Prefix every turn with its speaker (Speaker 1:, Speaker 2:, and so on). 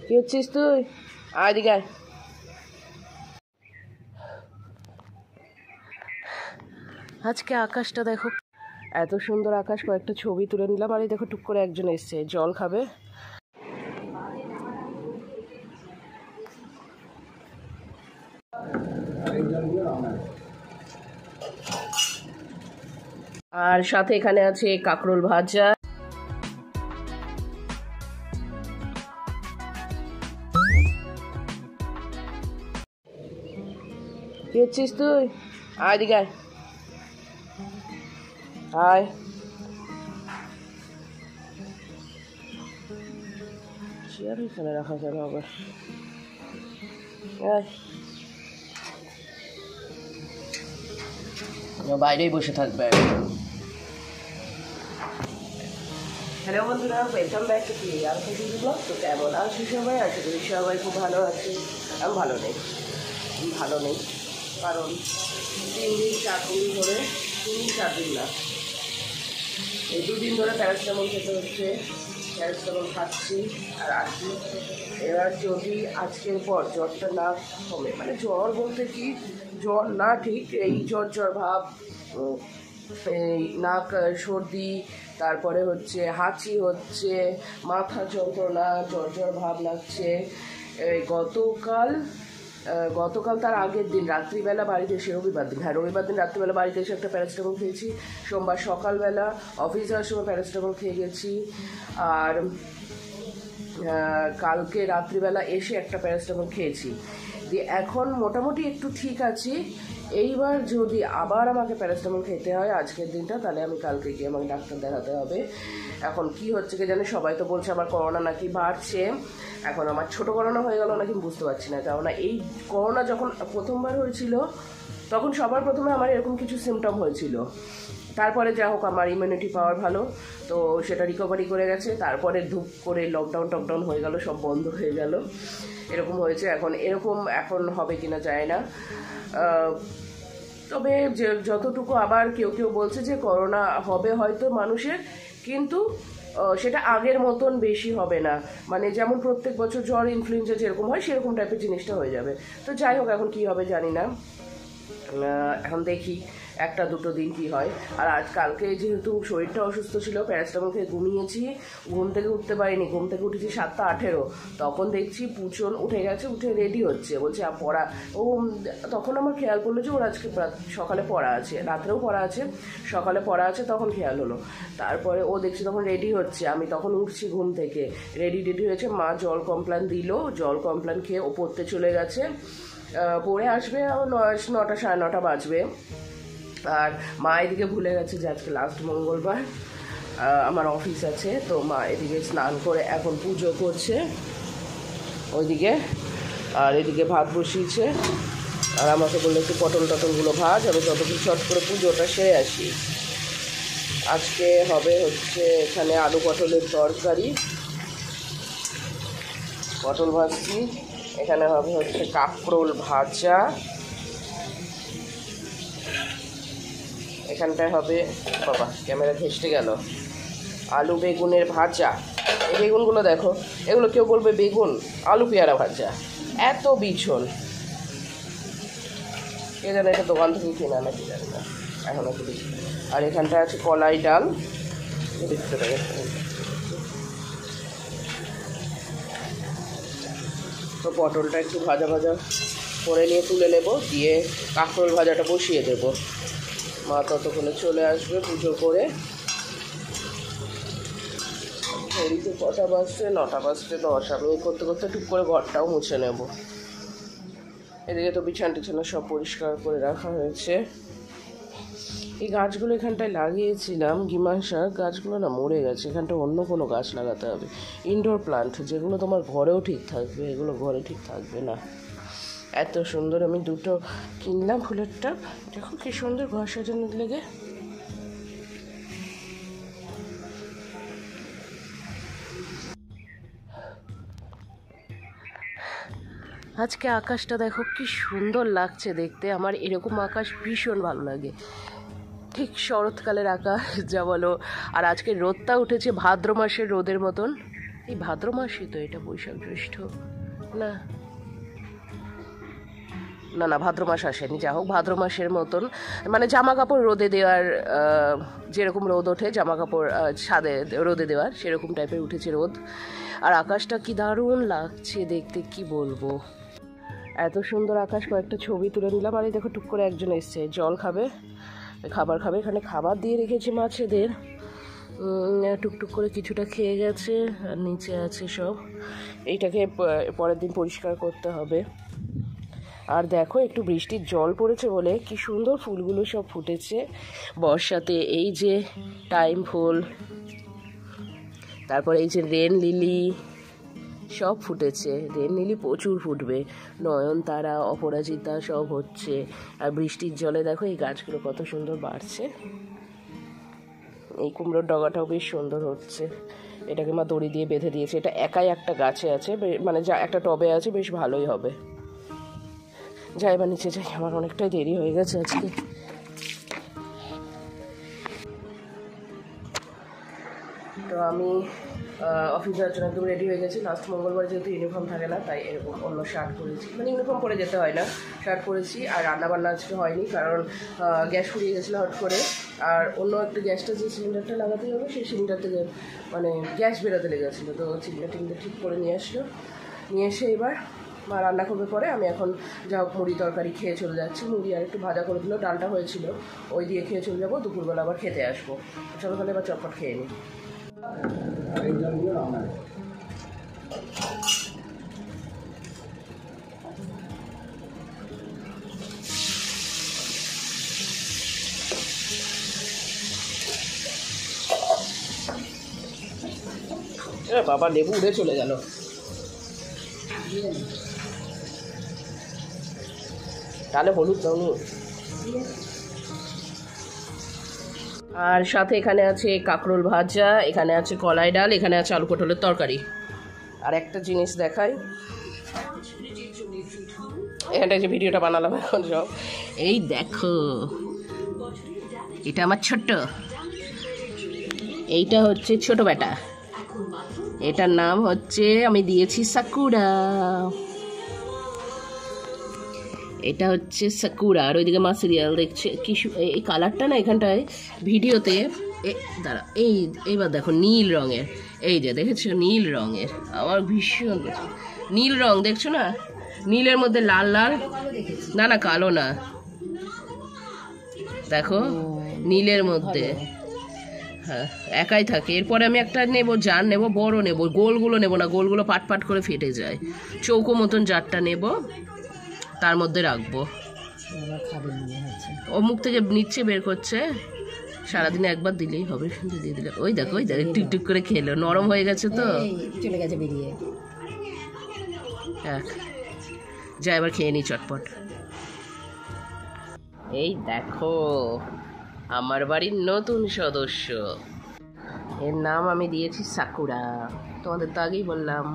Speaker 1: কি হচ্ছিস তুই? আয় দিকে আয়। আজকে আকাশটা দেখো, এত সুন্দর আকাশ। কয়েকটা ছবি তুলে নিলাম। আর এই দেখো টুক করে একজন এসছে জল খাবে। আর সাথে এখানে আছে কাঁকরোল ভাজা। কি হচ্ছিস তুই? আয় দিকে আয়। আয়। চেয়ার এখানে রাখা কেন আবার? বাইরেই বসে থাকবে। হ্যালো বন্ধুরা, welcome back to our blog. তো কেমন আছি সবাই? আশা করি সবাই খুব ভালো আছে। আমি ভালো নেই কারণ 3 দিন 4 দিন ধরে, 3-4 দিন না, এই 2 দিন ধরে প্যারাসিটামল খেতে হচ্ছে। প্যারাসিটামল খাচ্ছি আর আসি। এবার যদি আজকের পর জ্বরটা না কমে, মানে জ্বর বলতে কি জ্বর না, ঠিক এই জ্বর ভাব, এই নাক সর্দি, তারপরে হচ্ছে হাঁচি হচ্ছে, মাথা যন্ত্রণা, জ্বর ভাব লাগছে। গতকাল তার আগের দিন রাত্রিবেলা বাড়িতে এসে, রবিবার দিন রাত্রিবেলা বাড়িতে এসে একটা প্যারাসিটামল খেয়েছি। সোমবার সকালবেলা অফিস যাওয়ার সময় প্যারাসিটামল খেয়ে গেছি। আর কালকে রাত্রিবেলা এসে একটা প্যারাসিটামল খেয়েছি। দিয়ে এখন মোটামুটি একটু ঠিক আছি। এইবার যদি আবার আমাকে প্যারাসিটামল খেতে হয় আজকের দিনটা, তাহলে আমি কালকে গিয়ে আমাকে ডাক্তার দেখাতে হবে। এখন কি হচ্ছে কি জানে, সবাই তো বলছে আমার করোনা নাকি বাড়ছে। এখন আমার ছোটো করোনা হয়ে গেল নাকি বুঝতে পারছি না। কেননা এই করোনা যখন প্রথমবার হয়েছিল তখন সবার প্রথমে আমার এরকম কিছু সিমটম হয়েছিল। তারপরে যা হোক আমার ইমিউনিটি পাওয়ার ভালো, তো সেটা রিকভারি করে গেছে। তারপরে ধূপ করে লকডাউন হয়ে গেল, সব বন্ধ হয়ে গেল, এরকম হয়েছে। এখন হবে কিনা যায় না। তবে যে যতটুকু আবার কেউ বলছে যে করোনা হবে হয়তো মানুষের, কিন্তু সেটা আগের মতন বেশি হবে না। মানে যেমন প্রত্যেক বছর জ্বর ইনফ্লুয়েঞ্জা যেরকম হয় সেরকম টাইপের জিনিসটা হয়ে যাবে। তো যাই হোক, এখন কি হবে জানি না। এখন দেখি 1-2 দিন কি হয়। আর কালকে যেহেতু শরীরটা অসুস্থ ছিল, প্যারাসিটামল খেয়ে ঘুমিয়েছি, ঘুম থেকে উঠতে পারিনি। ঘুম থেকে উঠেছি 7টা 18, তখন দেখছি পুচন উঠে গেছে, উঠে রেডি হচ্ছে, বলছে পড়া। তখন আমার খেয়াল পড়লো যে ওর আজকে সকালে পড়া আছে, রাত্রেও পড়া আছে, সকালে পড়া আছে, তখন খেয়াল হলো। তারপরে ও দেখছি তখন রেডি হচ্ছে, আমি তখন উঠছি ঘুম থেকে, রেডি হয়েছে। মা জল কমপ্ল্যান দিল, জল কমপ্ল্যান খেয়ে ও পড়তে চলে গেছে। পড়ে আসবে 9টা 9:30 বাজবে। আর মা এদিকে ভুলে গেছে যে আজকে লাস্ট মঙ্গলবার, আমার অফিস আছে। তো মা এদিকে স্নান করে এখন পুজো করছে ওইদিকে, আর এদিকে ভাত বসিয়েছে। আর আমাকে বললো একটু পটলগুলো ভাজ, আমি ততক্ষণ চট করে পুজোটা সেরে আসি। আজকে হবে হচ্ছে এখানে আলু পটলের তরকারি, পটল ভাজছি। এখানে হবে হচ্ছে কাঁকরোল ভাজা, এখানটায় হবে, বাবা ক্যামেরা ঘেঁষতে গেল, আলু বেগুনের ভাজা। এই বেগুনগুলো দেখো, এগুলো কেউ বলবে বেগুন, আলু পেয়ারা ভাজা, এত বিছন। কে জানে এটা দোকান থেকে কেনা নাকি জানি না, এখন একটু দেখি। আর এখানটায় আছে কলাই ডাল, দেখতে পাবে। তো পটলটা একটু ভাজা করে নিয়ে তুলে নেব, দিয়ে কাঁকরোল ভাজাটা বসিয়ে দেবো। মা ততক্ষণে চলে আসবে পুজো করে। ঘড়িতে কটা বাজছে? 9:10। আমি করতে টুক করে ঘরটাও মুছে নেব। এদিকে তো বিছানা সব পরিষ্কার করে রাখা হয়েছে। এই গাছগুলো এখানটায় লাগিয়েছিলাম, গিমান শাক, গাছগুলো না মরে গেছে। এখানটা অন্য কোনো গাছ লাগাতে হবে, ইনডোর প্লান্ট, যেগুলো তোমার ঘরেও ঠিক থাকবে। এগুলো ঘরে ঠিক থাকবে না। এত সুন্দর আমি 2টো কিনলাম ফুলের টব, দেখো কি সুন্দর ঘর সাজানোর লেগে। আজকে আকাশটা দেখো কি সুন্দর লাগছে দেখতে। আমার এরকম আকাশ ভীষণ ভালো লাগে, ঠিক শরৎকালের আকাশ যা বলো। আর আজকে রোদটা উঠেছে ভাদ্র মাসের রোদের মতন, এই ভাদ্র মাসে তো এটা, বৈশাখ জ্যৈষ্ঠ না না না ভাদ্র মাস আসেনি, যা হোক ভাদ্র মাসের মতন, মানে জামা কাপড় রোদে দেওয়ার যেরকম রোদ ওঠে জামা কাপড় ছাদে রোদে দেওয়ার সেরকম টাইপের উঠেছে রোদ। আর আকাশটা কি দারুণ লাগছে দেখতে, কি বলবো, এত সুন্দর আকাশ। কয়েকটা ছবি তুলে নিলাম। আর এই দেখো টুক করে একজন এসছে জল খাবে, খাবার খাবে। এখানে খাবার দিয়ে রেখেছি মাছেদের, টুকটুক করে কিছুটা খেয়ে গেছে। আর নিচে আছে সব, এইটাকে পরের দিন পরিষ্কার করতে হবে। আর দেখো একটু বৃষ্টির জল পড়েছে বলে কি সুন্দর ফুলগুলো সব ফুটেছে বর্ষাতে। এই যে টাইম ফুল, তারপর এই যে রেন লিলি সব ফুটেছে। রেন লিলি প্রচুর ফুটবে, নয়নতারা, অপরাজিতা সব হচ্ছে। আর বৃষ্টির জলে দেখো এই গাছগুলো কত সুন্দর বাড়ছে। এই কুমড়োর ডগাটাও বেশ সুন্দর হচ্ছে, এটাকে মা দড়ি দিয়ে বেঁধে দিয়েছে। এটা একাই একটা গাছে আছে, মানে যা একটা টবে আছে, বেশ ভালোই হবে। যাই বা নিচে যাই, আমার অনেকটাই দেরি হয়ে গেছে আজকে। তো আমি অফিস যাওয়ার জন্য একদম রেডি হয়ে গেছি। লাস্ট মঙ্গলবার যেহেতু ইউনিফর্ম থাকে না, তাই এরকম অন্য শার্ট পরেছি, মানে ইউনিফর্ম পরে যেতে হয় না, শার্ট পরেছি। আর রান্নাবান্না আজকে হয়নি, কারণ গ্যাস ফুরিয়ে গেছিলো হট করে। আর অন্য একটা গ্যাসটা যে সিলিন্ডারটা লাগাতে হবে, সেই সিলিন্ডার থেকে মানে গ্যাস বেরোতে লেগেছিলো, তো সিলিন্ডার ঠিক করে নিয়ে আসলো। নিয়ে এসে এবার মা রান্না করবে পরে। আমি এখন যা হোক মুড়ি তরকারি খেয়ে চলে যাচ্ছি। মুড়ি আর একটু ভাজা করে দিল, ডালটা হয়েছিল, ওই দিয়ে খেয়ে চলে যাবো। দুপুরবেলা আবার খেতে আসবো। চলো তাহলে এবার চটপট খেয়ে নিই। বাবা লেবু উড়ে চলে গেল। তাহলে হলুদ দাও। আর সাথে এখানে আছে কাঁকরোল ভাজা, এখানে আছে কলাই ডাল, এখানে আছে আলু পটলের তরকারি। আর একটা জিনিস দেখাই, এখানটা যে ভিডিওটা বানালাম এখন সব, এই দেখো, এটা আমার ছোট্ট, এইটা হচ্ছে ছোট বেটা, এটার নাম হচ্ছে আমি দিয়েছি সাকুরা। এটা হচ্ছে সাকুরা। আর ওইদিকে মা সিরিয়াল দেখছে। কি এই কালারটা না এখানটায় ভিডিওতে, দাঁড়া, এইবার দেখো নীল রঙের, এই যে দেখেছো নীল রঙের, আমার ভীষণ নীল রং দেখছো না, নীলের মধ্যে লাল লাল, না না কালো না, দেখো নীলের মধ্যে, হ্যাঁ একাই থাকে। এরপরে আমি একটা নেবো, জার নেবো, বড় নেবো, গোলগুলো নেবো না, গোলগুলো পাট পাট করে ফেটে যায়। চৌকো মতন জারটা নেবো, তার মধ্যে রাখবো। ও মুখ থেকে নিচ্ছে বের করছে, সারাদিনে একবার দিলেই হবে, দিয়ে দিলে। ওই দেখো ওই দেখো টুকটুক করে খেলো, নরম হয়ে গেছে তো, চলে গেছে বেরিয়ে। হ্যাঁ যা এবার খেয়ে নি চটপট। এই দেখো আমার বাড়ির নতুন সদস্য, এর নাম আমি দিয়েছি সাকুরা, তোমাদের তো আগেই বললাম।